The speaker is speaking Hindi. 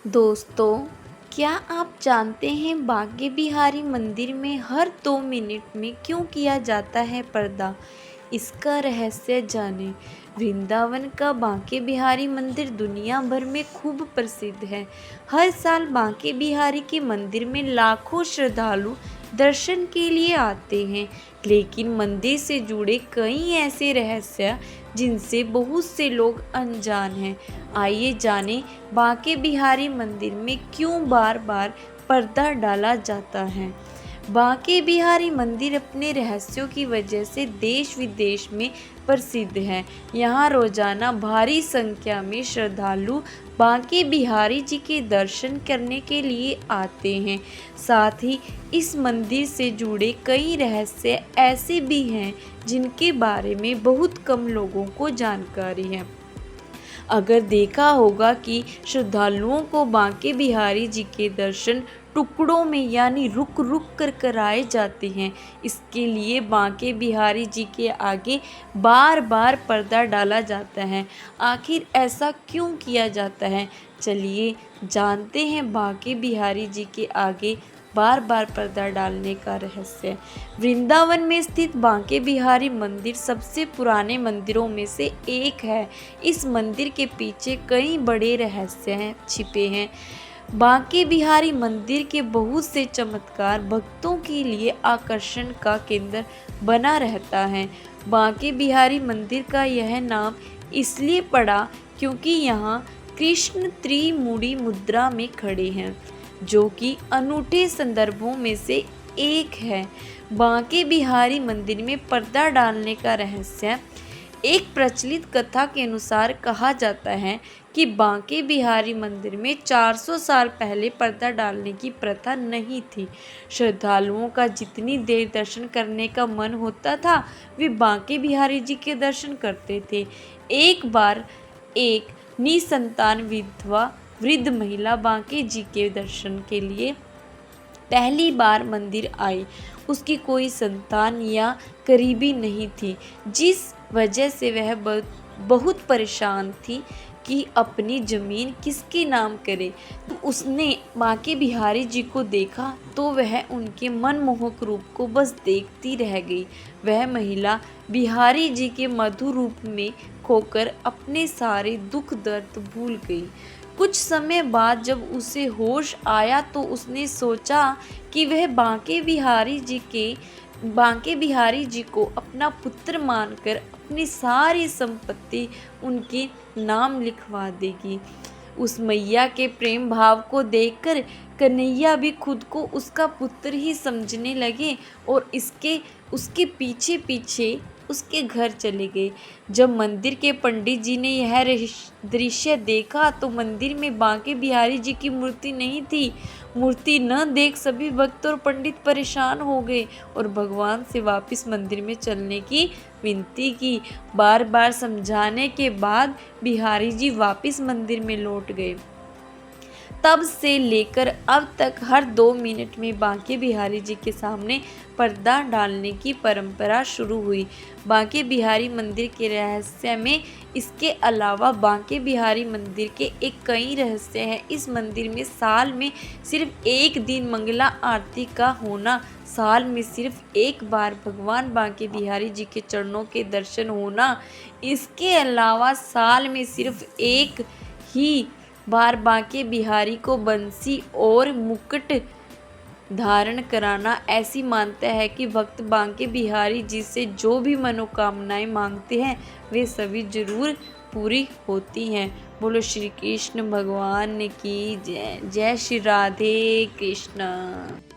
दोस्तों, क्या आप जानते हैं बांके बिहारी मंदिर में हर 2 मिनट में क्यों किया जाता है पर्दा? इसका रहस्य जानें। वृंदावन का बांके बिहारी मंदिर दुनिया भर में खूब प्रसिद्ध है। हर साल बांके बिहारी के मंदिर में लाखों श्रद्धालु दर्शन के लिए आते हैं, लेकिन मंदिर से जुड़े कई ऐसे रहस्य जिनसे बहुत से लोग अनजान हैं। आइए जानें बांके बिहारी मंदिर में क्यों बार बार पर्दा डाला जाता है। बांके बिहारी मंदिर अपने रहस्यों की वजह से देश विदेश में प्रसिद्ध है। यहाँ रोजाना भारी संख्या में श्रद्धालु बांके बिहारी जी के दर्शन करने के लिए आते हैं। साथ ही इस मंदिर से जुड़े कई रहस्य ऐसे भी हैं जिनके बारे में बहुत कम लोगों को जानकारी है। अगर देखा होगा कि श्रद्धालुओं को बांके बिहारी जी के दर्शन टुकड़ों में यानी रुक रुक कर कराए जाते हैं। इसके लिए बांके बिहारी जी के आगे बार बार पर्दा डाला जाता है। आखिर ऐसा क्यों किया जाता है? चलिए जानते हैं बांके बिहारी जी के आगे बार बार पर्दा डालने का रहस्य। वृंदावन में स्थित बांके बिहारी मंदिर सबसे पुराने मंदिरों में से एक है। इस मंदिर के पीछे कई बड़े रहस्य छिपे हैं। बांके बिहारी मंदिर के बहुत से चमत्कार भक्तों के लिए आकर्षण का केंद्र बना रहता है। बांके बिहारी मंदिर का यह नाम इसलिए पड़ा क्योंकि यहाँ कृष्ण त्रिमुड़ी मुद्रा में खड़े हैं, जो कि अनूठे संदर्भों में से एक है। बांके बिहारी मंदिर में पर्दा डालने का रहस्य। एक प्रचलित कथा के अनुसार कहा जाता है कि बांके बिहारी मंदिर में 400 साल पहले पर्दा डालने की प्रथा नहीं थी। श्रद्धालुओं का जितनी देर दर्शन करने का मन होता था, वे बांके बिहारी जी के दर्शन करते थे। एक बार एक निसंतान विधवा वृद्ध महिला बांके जी के दर्शन के लिए पहली बार मंदिर आई। उसकी कोई संतान या करीबी नहीं थी, जिस वजह से वह बहुत परेशान थी कि अपनी जमीन किसके नाम करे। तो उसने बांके बिहारी जी को देखा तो वह उनके मनमोहक रूप को बस देखती रह गई। वह महिला बिहारी जी के मधुर रूप में खोकर अपने सारे दुख दर्द भूल गई। कुछ समय बाद जब उसे होश आया तो उसने सोचा कि वह बांके बिहारी जी को अपना पुत्र मानकर अपनी सारी संपत्ति उनके नाम लिखवा देगी। उस मैया के प्रेम भाव को देखकर कन्हैया भी खुद को उसका पुत्र ही समझने लगे और उसके पीछे पीछे उसके घर चले गए। जब मंदिर के पंडित जी ने यह दृश्य देखा तो मंदिर में बांके बिहारी जी की मूर्ति नहीं थी। मूर्ति न देख सभी भक्त और पंडित परेशान हो गए और भगवान से वापस मंदिर में चलने की विनती की। बार बार समझाने के बाद बिहारी जी वापस मंदिर में लौट गए। तब से लेकर अब तक हर 2 मिनट में बांके बिहारी जी के सामने पर्दा डालने की परंपरा शुरू हुई। बांके बिहारी मंदिर के रहस्य में इसके अलावा बांके बिहारी मंदिर के एक कई रहस्य हैं। इस मंदिर में साल में सिर्फ एक दिन मंगला आरती का होना, साल में सिर्फ एक बार भगवान बांके बिहारी जी के चरणों के दर्शन होना, इसके अलावा साल में सिर्फ एक ही बार बांके बिहारी को बंसी और मुकुट धारण कराना। ऐसी मान्यता है कि भक्त बांके बिहारी जी से जो भी मनोकामनाएं मांगते हैं वे सभी जरूर पूरी होती हैं। बोलो श्री कृष्ण भगवान की जय। जय श्री राधे कृष्ण।